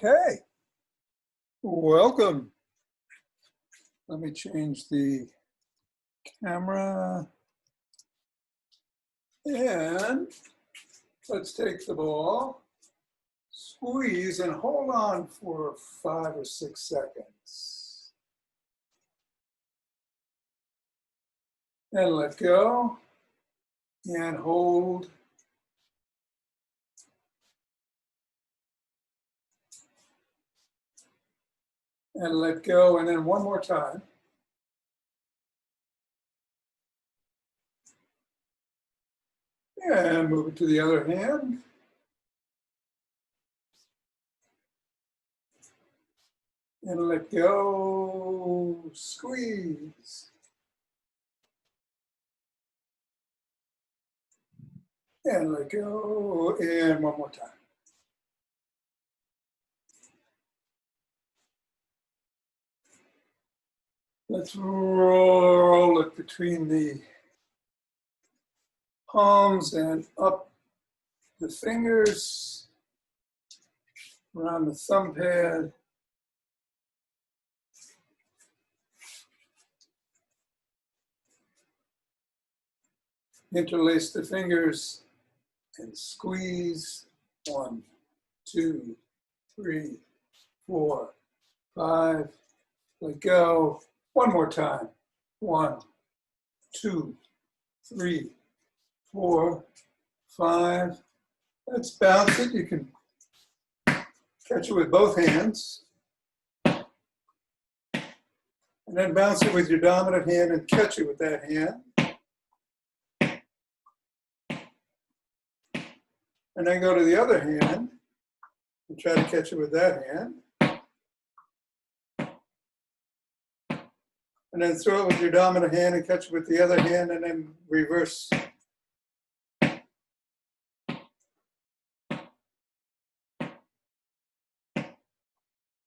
Okay, welcome. Let me change the camera and let's take the ball, squeeze and hold on for 5 or 6 seconds. And let go and hold. And let go, and then one more time. And move it to the other hand. And let go, squeeze. And let go, and one more time. Let's roll it between the palms and up the fingers, around the thumb pad. Interlace the fingers and squeeze. 1, 2, 3, 4, 5. Let go. One more time. 1, 2, 3, 4, 5. Let's bounce it. You can catch it with both hands. And then bounce it with your dominant hand and catch it with that hand. And then go to the other hand and try to catch it with that hand. And then throw it with your dominant hand and catch it with the other hand, and then reverse.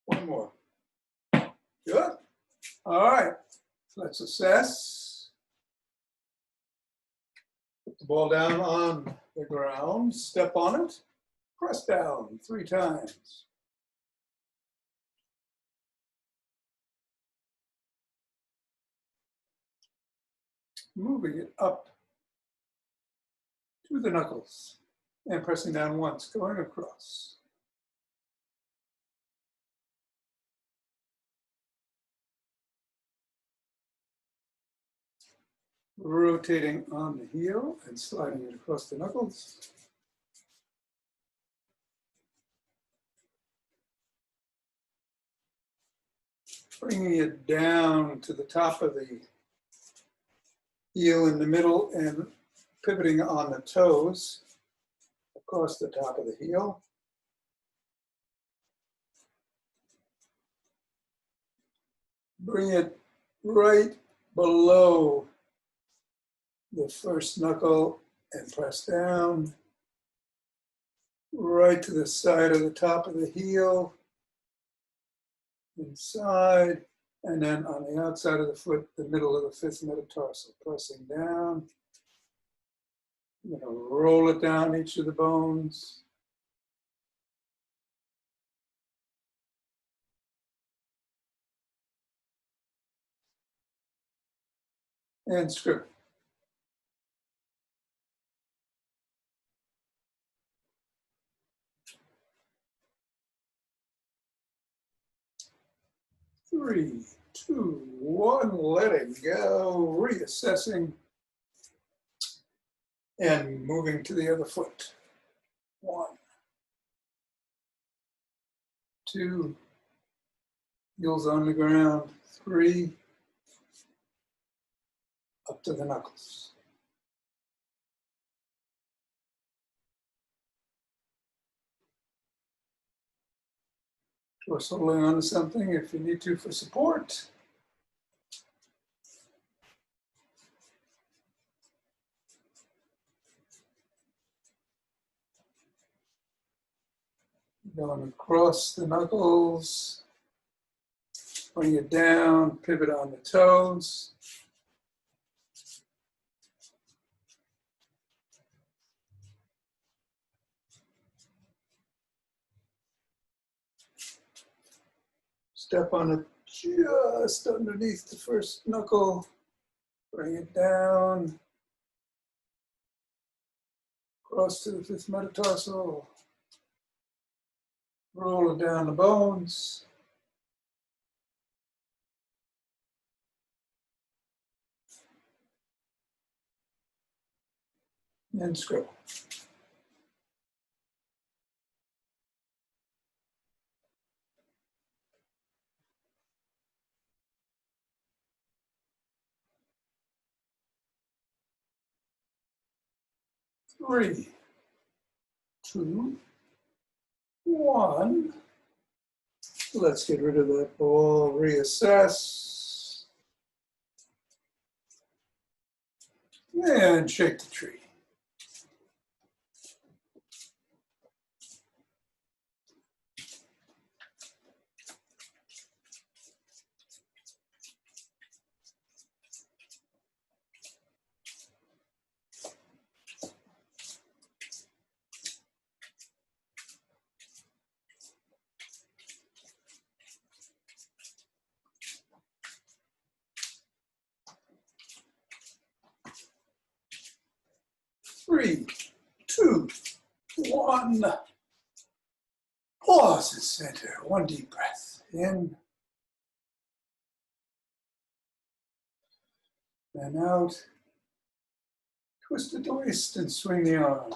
One more. Good. All right. Let's assess. Put the ball down on the ground. Step on it. Press down 3 times. Moving it up to the knuckles and pressing down once, going across. Rotating on the heel and sliding it across the knuckles. Bringing it down to the top of the heel in the middle and pivoting on the toes across the top of the heel. Bring it right below the first knuckle and press down. Right to the side of the top of the heel. Inside. And then on the outside of the foot, the middle of the 5th metatarsal, pressing down. I'm going to roll it down each of the bones. And script. Three, 2, 1, letting go, reassessing, and moving to the other foot. 1, 2, heels on the ground. 3, up to the knuckles. Torso holding on to something if you need to for support. Going across the knuckles. Bring it down, pivot on the toes. Step on it just underneath the first knuckle. Bring it down. Cross to the fifth metatarsal. Roll it down the bones. And scroll. Three, two, one. Let's get rid of that ball, reassess, and shake the tree. Three, two, one. Pause at center. One deep breath in and out. Twist at the waist and swing the arms.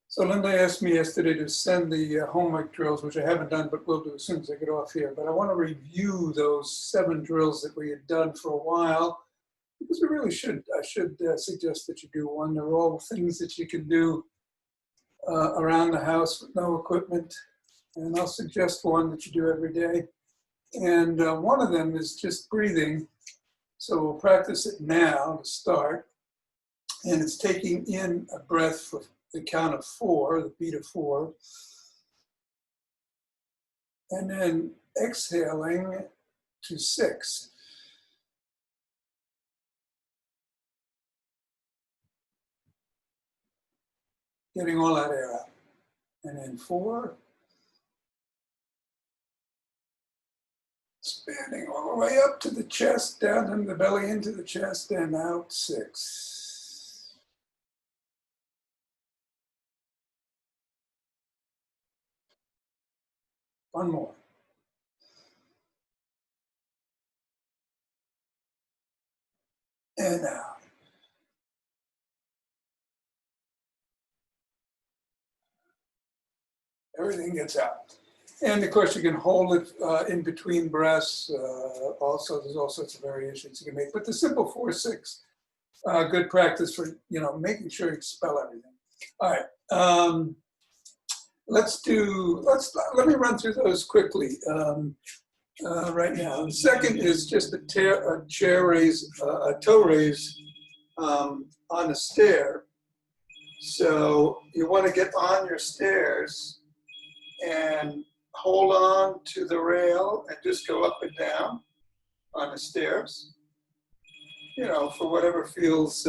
So Linda asked me yesterday to send the homework drills, which I haven't done, but will do as soon as I get off here. But I want to review those 7 drills that we had done for a while, because we really should. I should suggest that you do one. They're all things that you can do around the house with no equipment. And I'll suggest one that you do every day. And one of them is just breathing. So we'll practice it now to start. And it's taking in a breath for the count of 4, the beat of 4. And then exhaling to 6. Getting all that air out. And then 4. Expanding all the way up to the chest, down from the belly into the chest, and out 6. One more. And out. Everything gets out. And of course, you can hold it in between breaths. Also, there's all sorts of variations you can make. But the simple 4-6, good practice for making sure you expel everything. All right. Let me run through those quickly right now. The second is just a toe raise on a stair. So you want to get on your stairs and hold on to the rail and just go up and down on the stairs. For whatever feels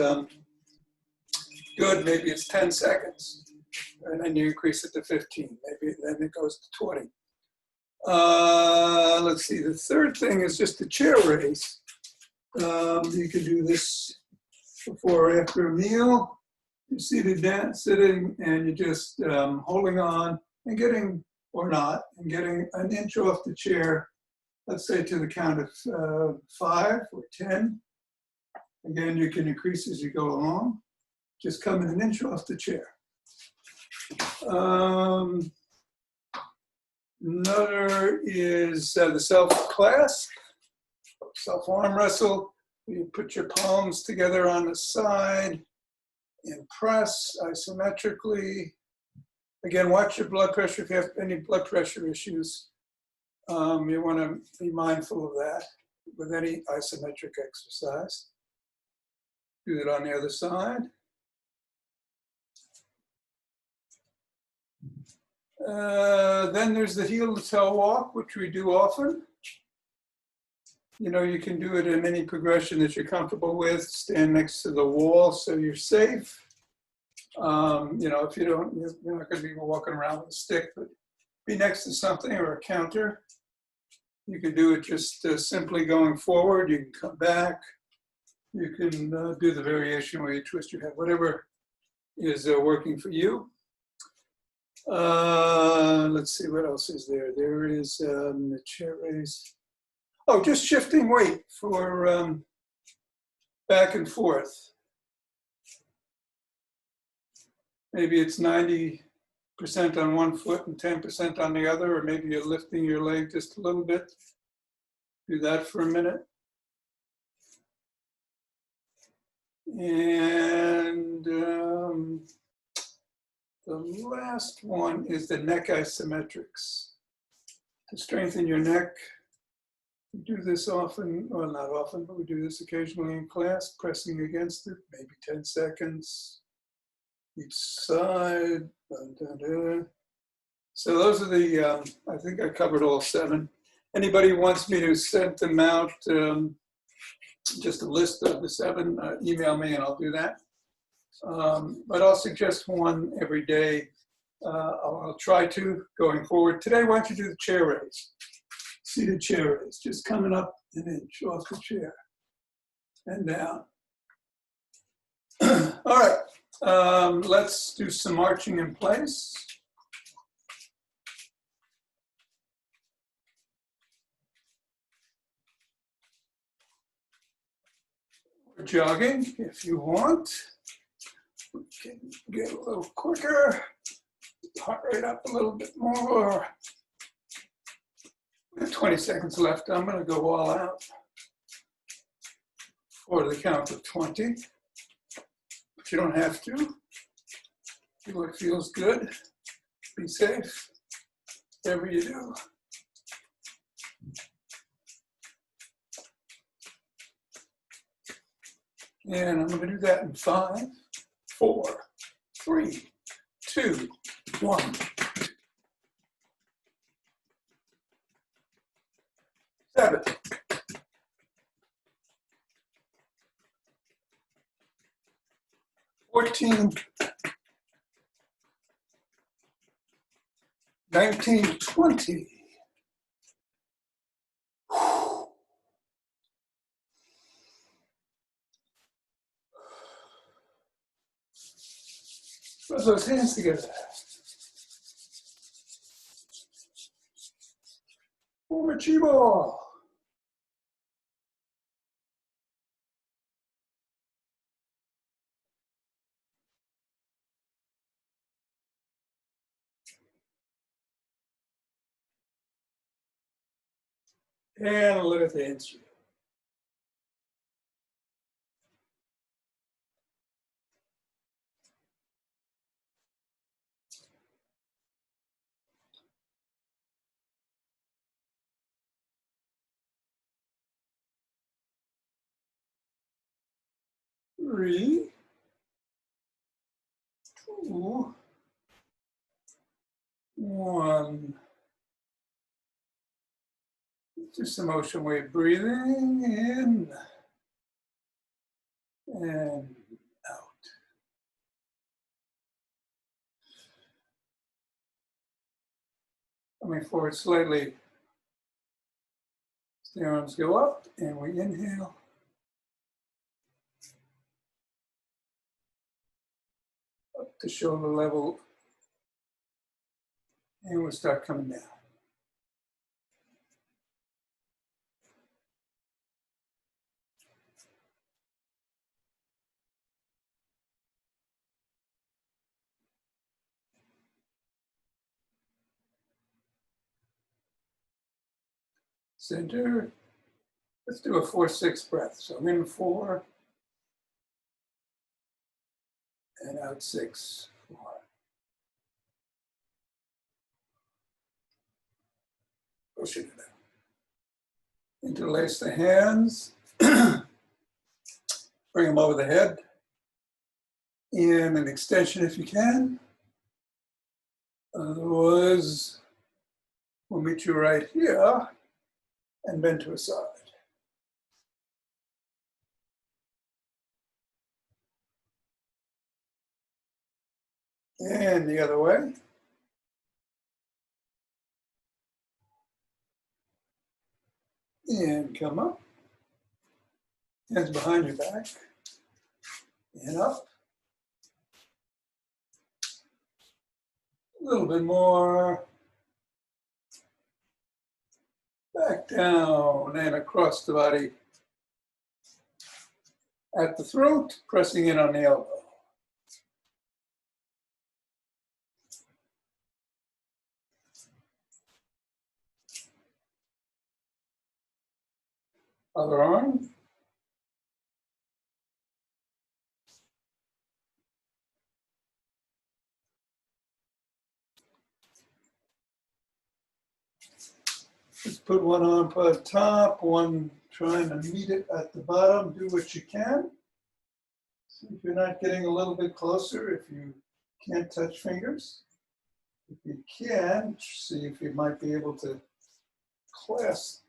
good. Maybe it's 10 seconds. And then you increase it to 15. Maybe then it goes to 20. Let's see. The third thing is just a chair raise. You can do this before or after a meal. You're seated down, sitting, and you're just holding on and getting, or not, and getting an inch off the chair. Let's say to the count of 5 or 10. Again, you can increase as you go along. Just coming an inch off the chair. Another is the self-clasp, self-arm wrestle. You put your palms together on the side and press isometrically. Again, watch your blood pressure. If you have any blood pressure issues, you want to be mindful of that with any isometric exercise. Do it on the other side. Then there's the heel to toe walk, which we do often. You know, you can do it in any progression that you're comfortable with. Stand next to the wall so you're safe. You know, if you don't, you're not going to be walking around with a stick, but be next to something or a counter. You can do it just simply going forward. You can come back. You can do the variation where you twist your head, whatever is working for you. Let's see, what else is there? There is the chair raise. Oh, just shifting weight for back and forth. Maybe it's 90% on one foot and 10% on the other, or maybe you're lifting your leg just a little bit. Do that for a minute. And the last one is the neck isometrics. To strengthen your neck, we do this often, well, not often, but we do this occasionally in class, pressing against it, maybe 10 seconds each side. So those are the, I think I covered all 7. Anybody wants me to send them out, just a list of the 7, email me and I'll do that. But I'll suggest one every day. I'll try to going forward. Today, why don't you do the chair raise? Seated chair raise, just coming up an inch off the chair and down. All right, let's do some marching in place. Or jogging if you want. We can get a little quicker, heart rate up a little bit more. 20 seconds left. I'm going to go all out for the count of 20. But you don't have to. Do what feels good. Be safe. Whatever you do. And I'm going to do that in 5, 4, 3, 2, 1. 7. 14. 19, 20. Put those hands together. Chibo. And look at the instrument. Three, 2, 1. Just some motion wave breathing in and out. Coming forward slightly. The arms go up and we inhale. Up to shoulder level. And we'll start coming down. Center. Let's do a 4-6 breath. So in 4 and out 6, 4. Pushing it out. Interlace the hands. Bring them over the head. And an extension if you can. Otherwise, we'll meet you right here and bend to a side. And the other way. And come up. Hands behind your back. And up. A little bit more. Back down and across the body. At the throat, pressing in on the elbow. Other arm. Just put one arm at the top, one trying to meet it at the bottom. Do what you can. See if you're not getting a little bit closer, if you can't touch fingers. If you can, see if you might be able to clasp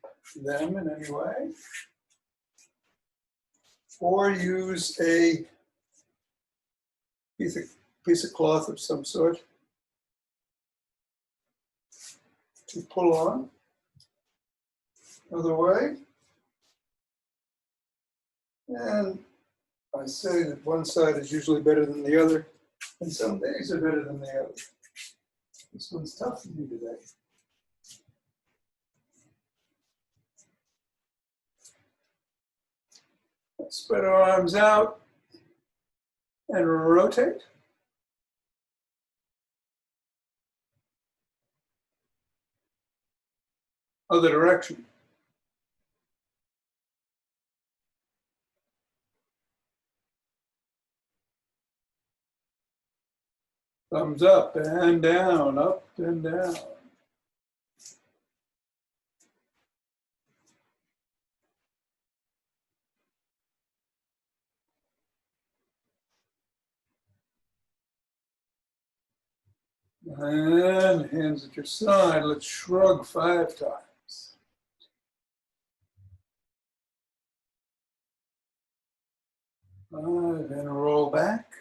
them in any way. Or use a piece of cloth of some sort to pull on. Other way. And I say that one side is usually better than the other, and some days are better than the other. This one's tough for me today. Let's spread our arms out and rotate. Other direction. Thumbs up and down, up and down. And hands at your side. Let's shrug 5 times. And roll back.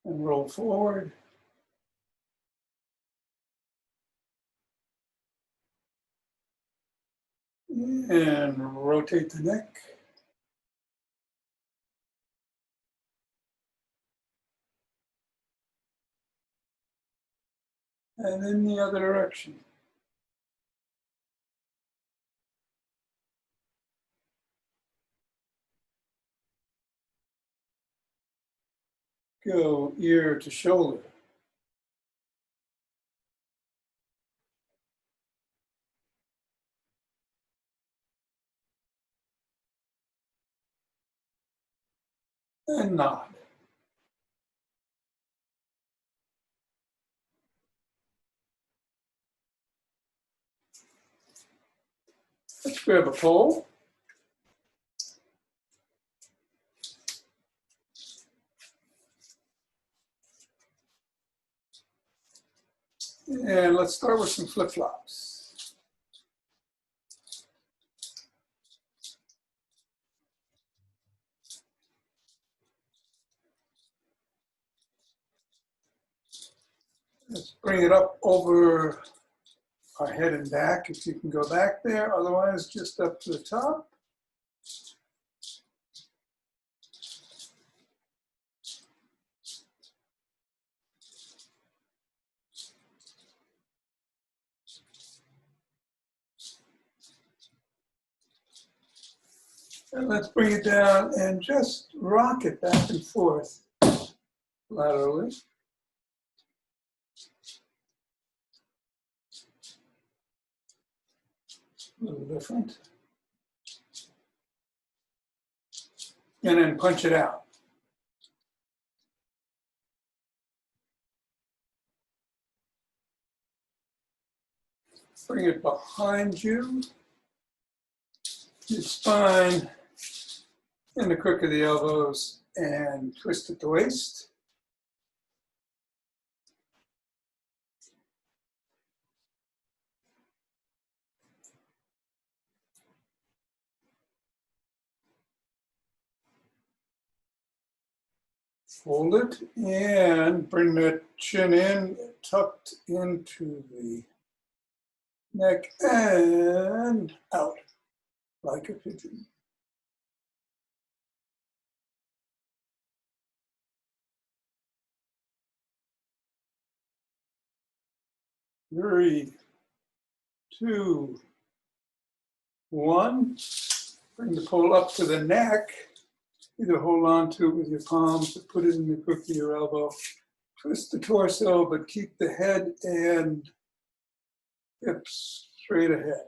And roll forward. And rotate the neck. And in the other direction. Go ear to shoulder. And nod. Let's grab a pole. And let's start with some flip-flops. Let's bring it up over our head and back, if you can go back there. Otherwise, just up to the top. And let's bring it down and just rock it back and forth laterally. A little different. And then punch it out. Bring it behind you, your spine, in the crook of the elbows, and twist at the waist. Hold it and bring that chin in, tucked into the neck and out like a pigeon. Three, two, one. Bring the pole up to the neck. Either hold on to it with your palms or put it in the crook of your elbow. Twist the torso, but keep the head and hips straight ahead.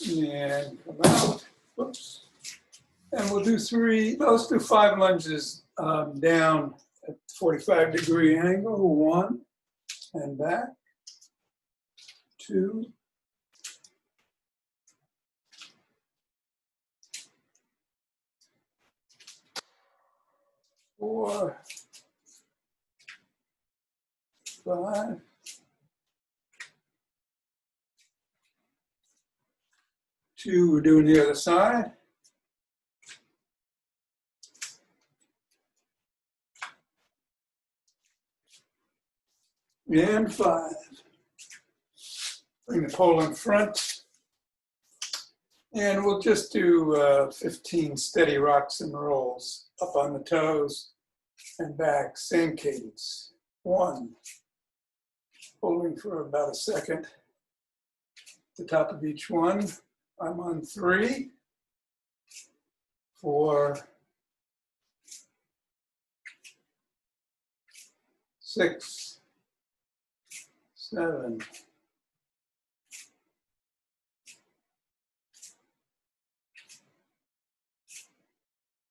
And come out. Whoops. And we'll do let's do 5 lunges down at 45-degree angle. 1 and back. 2. 4. 5. 2, we're doing the other side. And 5. Bring the pole in front. And we'll just do 15 steady rocks and rolls up on the toes and back, same cadence. 1, holding for about a second. The top of each one. I'm on 3, 4, 6, 7,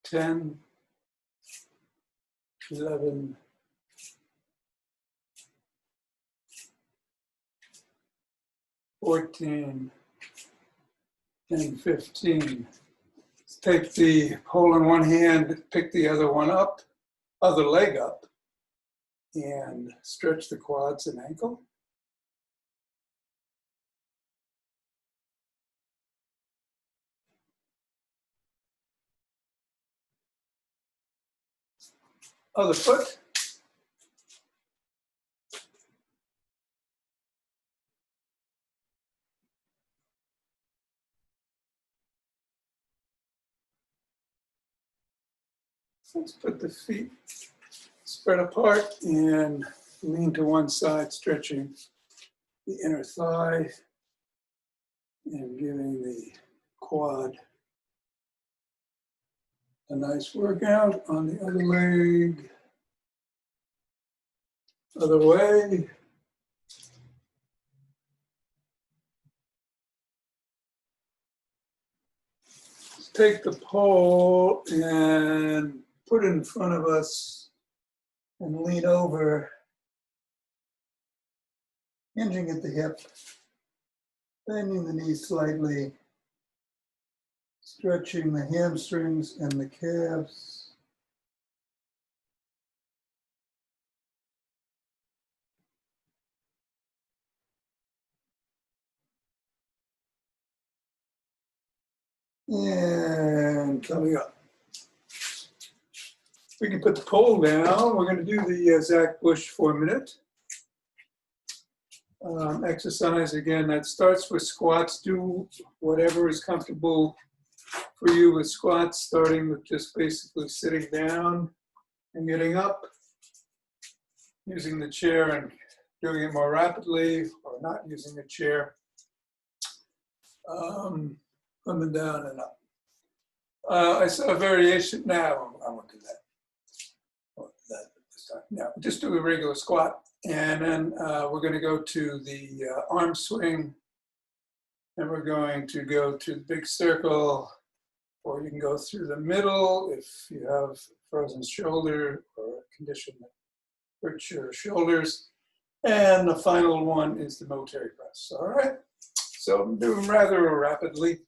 10, 11, 14, and 15. Take the pole in one hand, pick the other leg up, and stretch the quads and ankle. Other foot. Let's put the feet spread apart and lean to one side, stretching the inner thigh and giving the quad a nice workout. On the other leg, other way. Let's take the pole and put it in front of us and lean over, hinging at the hip, bending the knee slightly, stretching the hamstrings and the calves. And coming up. We can put the pole down. We're going to do the Zach Bush 4-minute exercise. Again, that starts with squats. Do whatever is comfortable for you with squats, starting with just basically sitting down and getting up, using the chair and doing it more rapidly, or not using a chair, coming down and up. I saw a variation. Now I won't do that. No, just do a regular squat, and then we're going to go to the arm swing, and we're going to go to the big circle, or you can go through the middle if you have frozen shoulder or a condition that hurts your shoulders. And the final one is the military press. All right, so I'm doing rather rapidly.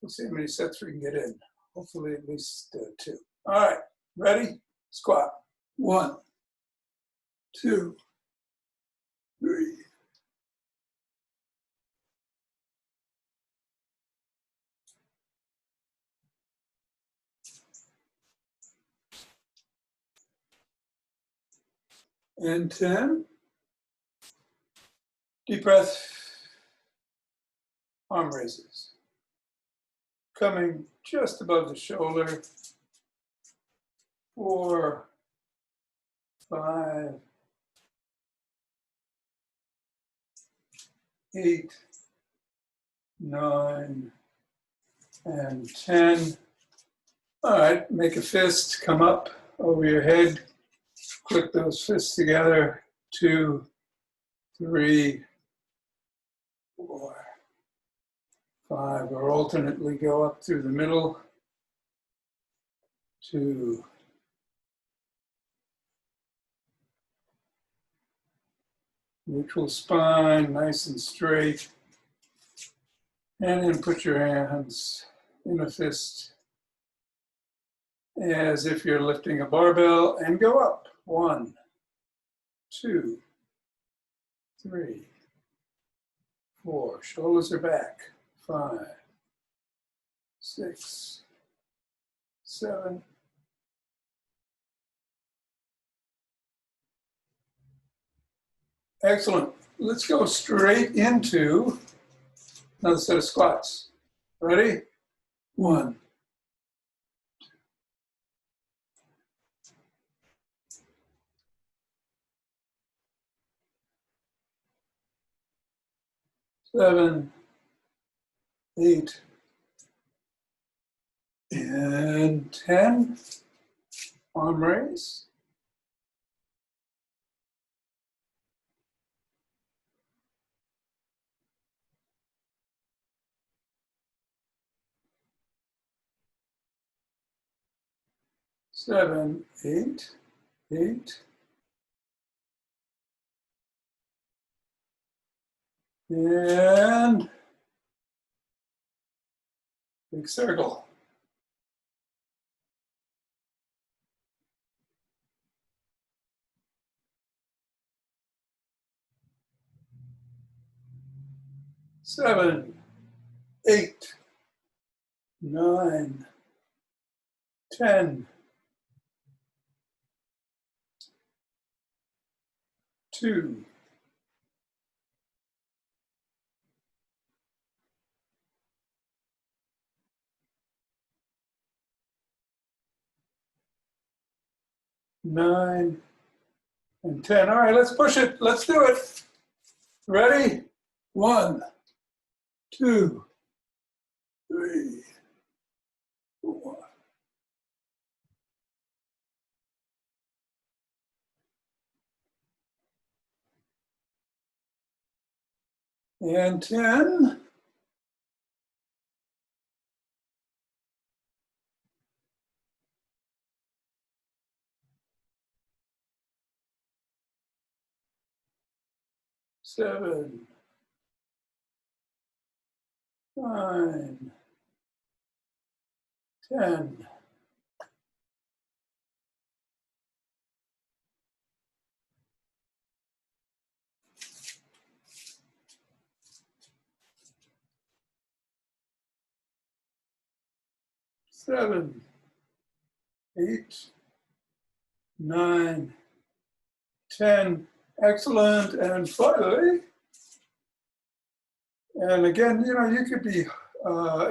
We'll see how many sets we can get in. Hopefully at least 2. All right, ready? Squat. 1, 2, 3. And 10. Deep breath. Arm raises. Coming just above the shoulder. 4, 5, 8, 9, and 10. All right, make a fist, come up over your head. Click those fists together. 2, 3, 4, 5, or alternately go up through the middle. 2, neutral spine, nice and straight. And then put your hands in a fist as if you're lifting a barbell and go up. 1, 2, 3, 4. Shoulders are back. 5, 6, 7. Excellent. Let's go straight into another set of squats. Ready? 1, 7, 8, and 10. Arm raise. 7, 8, 8. And big circle. 7, 8, 9, 10, 2, 9, and 10. All right, let's push it. Let's do it. Ready? 1, 2, 3, 4. And 10. 7, 9, 10. 7, 8, 9, 10. Excellent. And finally, and again, you could be,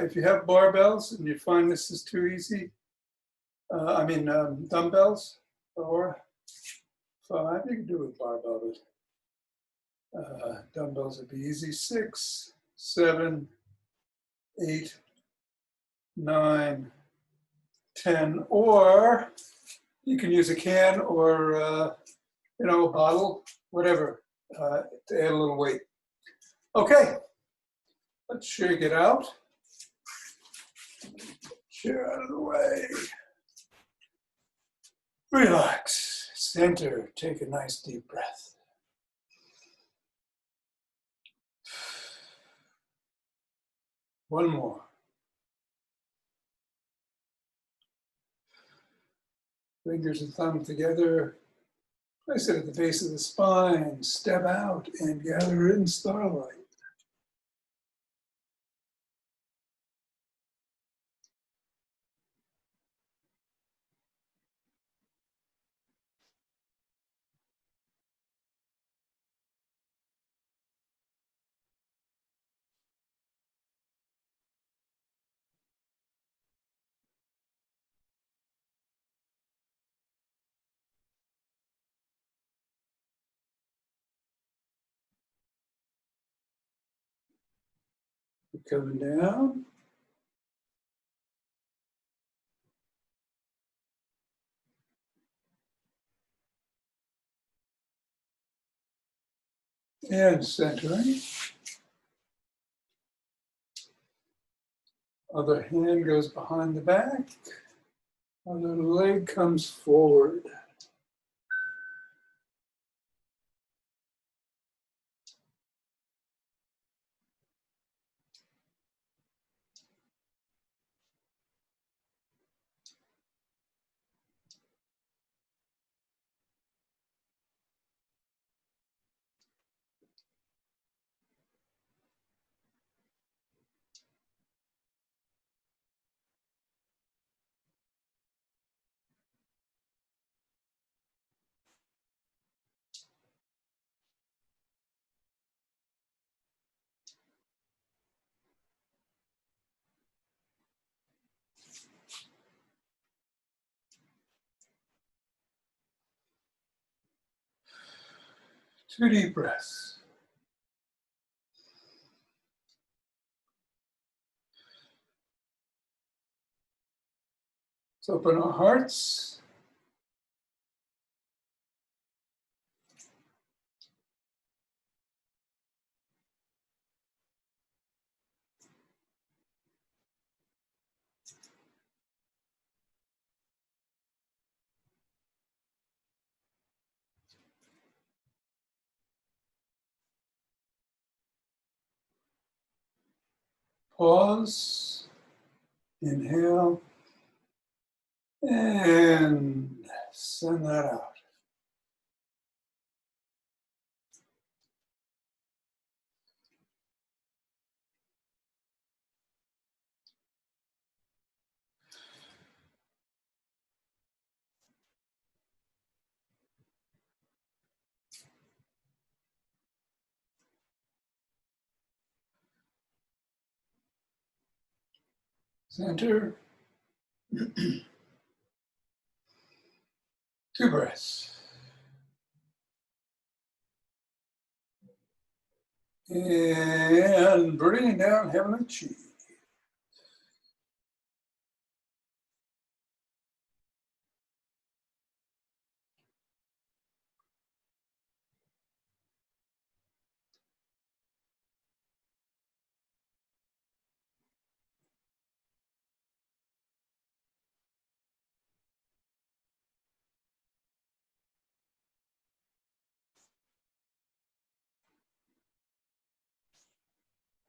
if you have barbells and you find this is too easy, dumbbells, or 5, you can do it with barbell, but dumbbells would be easy. 6, 7, 8, 9, 10, or you can use a can or a bottle, whatever, to add a little weight. Okay, let's shake it out. Chair out of the way. Relax, center, take a nice deep breath. One more. Fingers and thumb together. Place it at the base of the spine. Step out and gather in starlight. Coming down. And centering. Other hand goes behind the back. Other leg comes forward. Two deep breaths. Let's open our hearts. Pause. Inhale. And send that out. Center. Two breaths. And bringing down heavenly chi.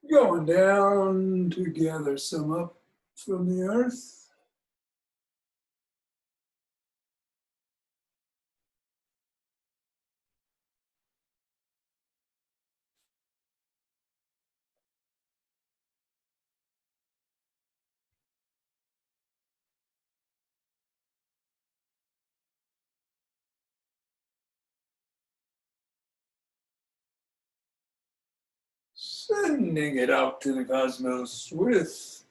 Going down to gather some up from the earth. Sending it out to the cosmos with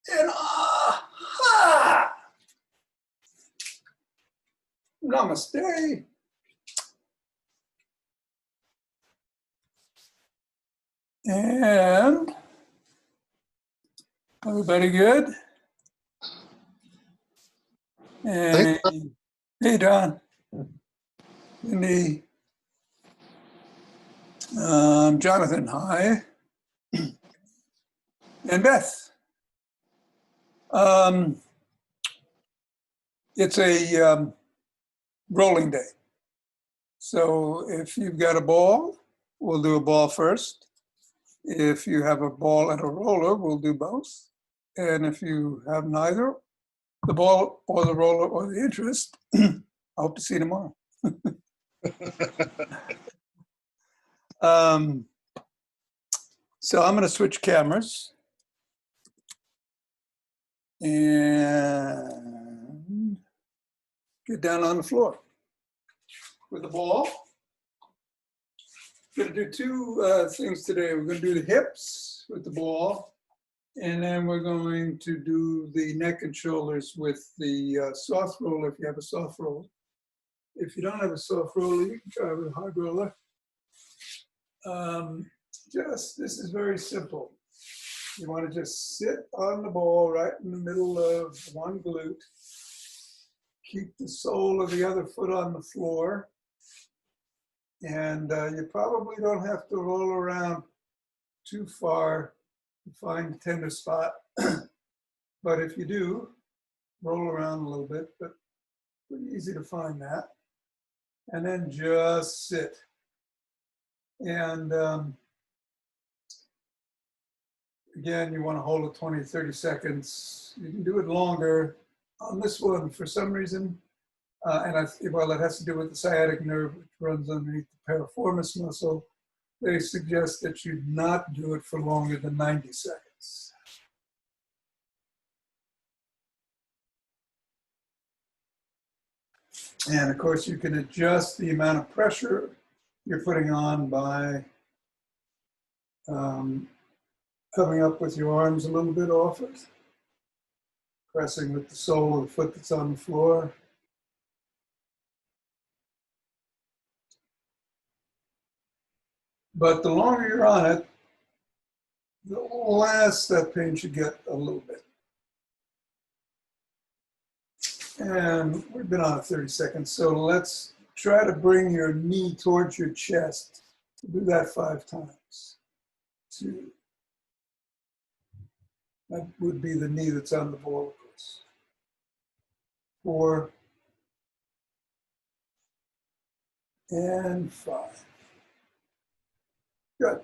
an aha! Namaste. And everybody good? And hey, Don. Cindy. Jonathan, hi. And Beth. It's a rolling day. So if you've got a ball, we'll do a ball first. If you have a ball and a roller, we'll do both. And if you have neither, the ball or the roller or the interest. I hope to see you tomorrow. So I'm going to switch cameras and get down on the floor with the ball. We're going to do two things today. We're going to do the hips with the ball, and then we're going to do the neck and shoulders with the soft roller if you have a soft roller. If you don't have a soft roller, you can try with a hard roller. This is very simple. You want to just sit on the ball right in the middle of one glute. Keep the sole of the other foot on the floor. And you probably don't have to roll around too far to find the tender spot. But if you do, roll around a little bit, but pretty easy to find that. And then just sit. And again, you want to hold it 20, 30 seconds. You can do it longer. On this one, for some reason, it has to do with the sciatic nerve, which runs underneath the piriformis muscle. They suggest that you not do it for longer than 90 seconds. And of course, you can adjust the amount of pressure you're putting on by coming up with your arms a little bit off it, pressing with the sole of the foot that's on the floor. But the longer you're on it, the less that pain should get a little bit. And we've been on it 30 seconds, so let's try to bring your knee towards your chest. Do that 5 times. 2. That would be the knee that's on the ball, of course. 4. And 5. Good.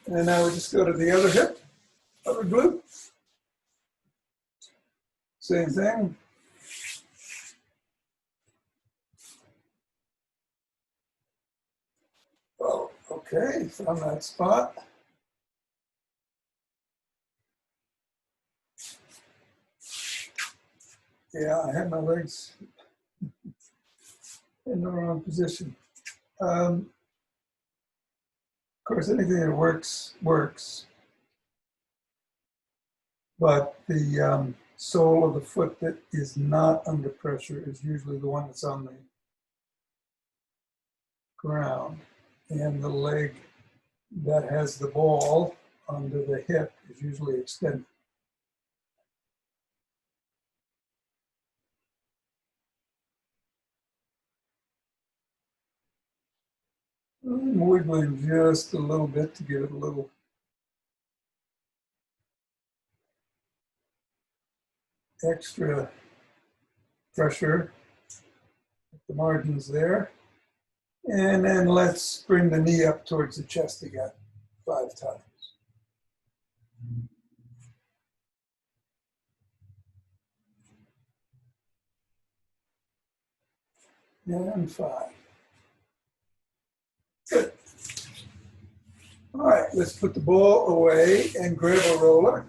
And now we just go to the other hip, other glute. Same thing. Oh, okay, found that spot. Yeah, I had my legs in the wrong position. Of course, anything that works, works. But the sole of the foot that is not under pressure is usually the one that's on the ground. And the leg that has the ball under the hip is usually extended. I'm wiggling just a little bit to give it a little extra pressure at the margins there. And then let's bring the knee up towards the chest again, 5 times. And 5. Good. All right, let's put the ball away and grab a roller.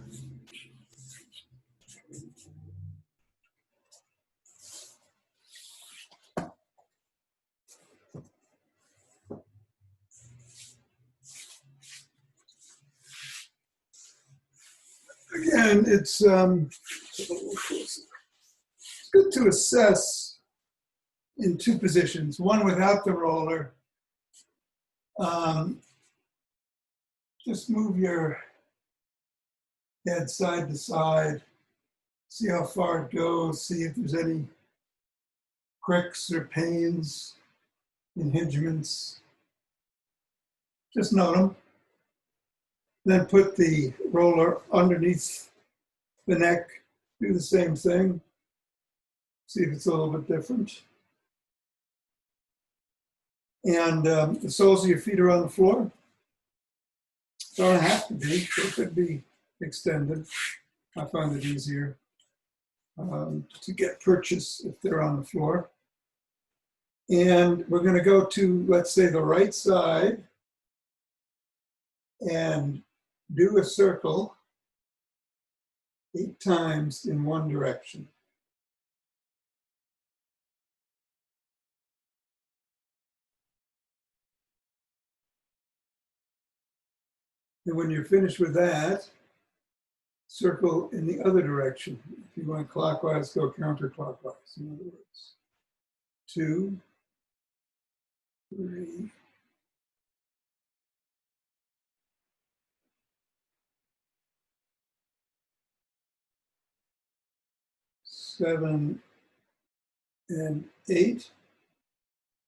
Again, it's good to assess in 2 positions, one without the roller. Just move your head side to side, see how far it goes, see if there's any cricks or pains, impingements. Just note them. Then put the roller underneath the neck, do the same thing, see if it's a little bit different. And the soles of your feet are on the floor. Don't have to be, they could be extended. I find it easier. to get purchase if they're on the floor. And we're going to go to, let's say, the right side and do a circle 8 times in one direction. And when you're finished with that, circle in the other direction. If you went clockwise, go counterclockwise, in other words. 2, 3, 7, and 8.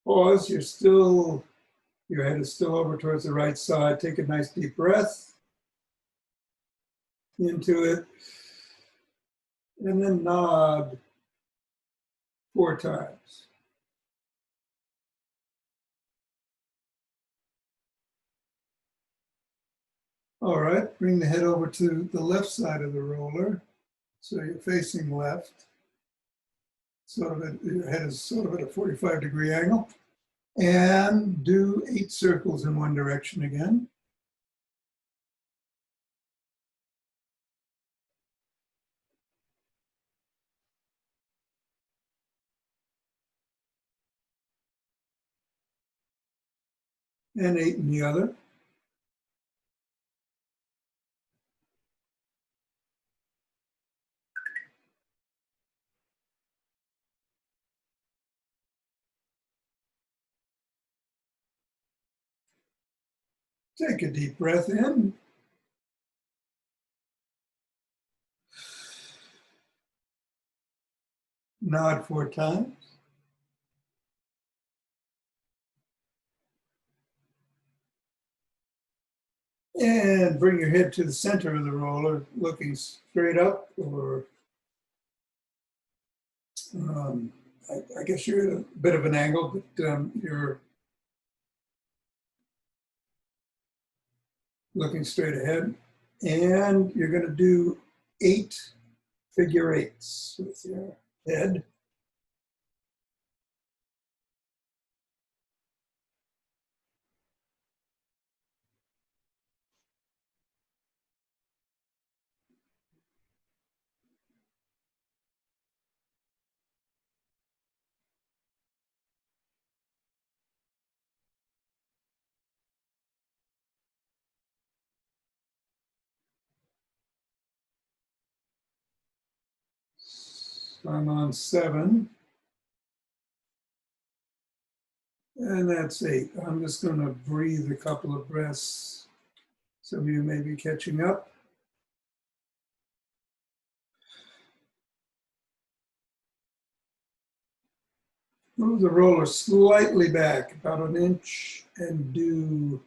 Pause, your head is still over towards the right side. Take a nice deep breath into it. And then nod 4 times. All right, bring the head over to the left side of the roller. So you're facing left. Your head is sort of at a 45-degree angle. And do 8 circles in one direction again. And 8 in the other. Take a deep breath in. Nod 4 times. And bring your head to the center of the roller, looking straight up, or I guess you're at a bit of an angle, but you're looking straight ahead. And you're going to do 8 figure 8s with your head. So I'm on 7. And that's 8. I'm just going to breathe a couple of breaths. Some of you may be catching up. Move the roller slightly back, about an inch, and do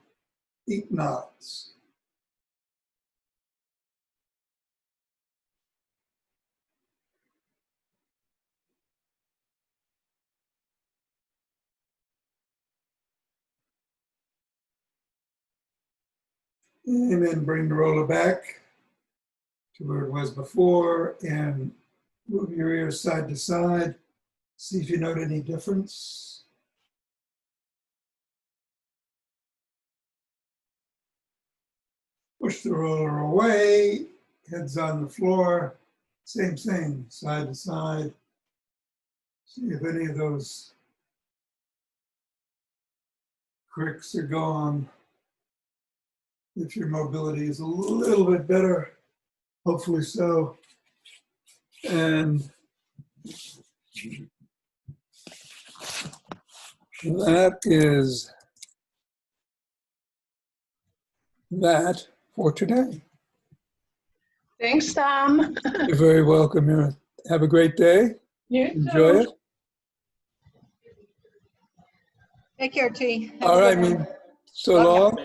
8 nods. And then bring the roller back to where it was before and move your ears side to side. See if you note any difference. Push the roller away, head's on the floor. Same thing, side to side. See if any of those cricks are gone. If your mobility is a little bit better, hopefully so. And that is that for today. Thanks, Tom. You're very welcome. Here. Have a great day. Enjoy it. Take care, T. Have All a right, good one. man. So long.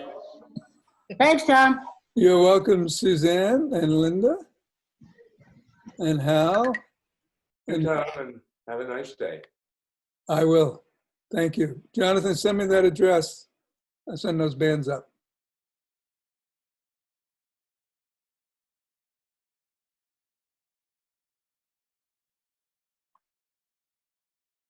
Thanks, Tom. You're welcome, Suzanne and Linda and Hal. And Jonathan, have a nice day. I will. Thank you. Jonathan, send me that address. I'll send those bands up.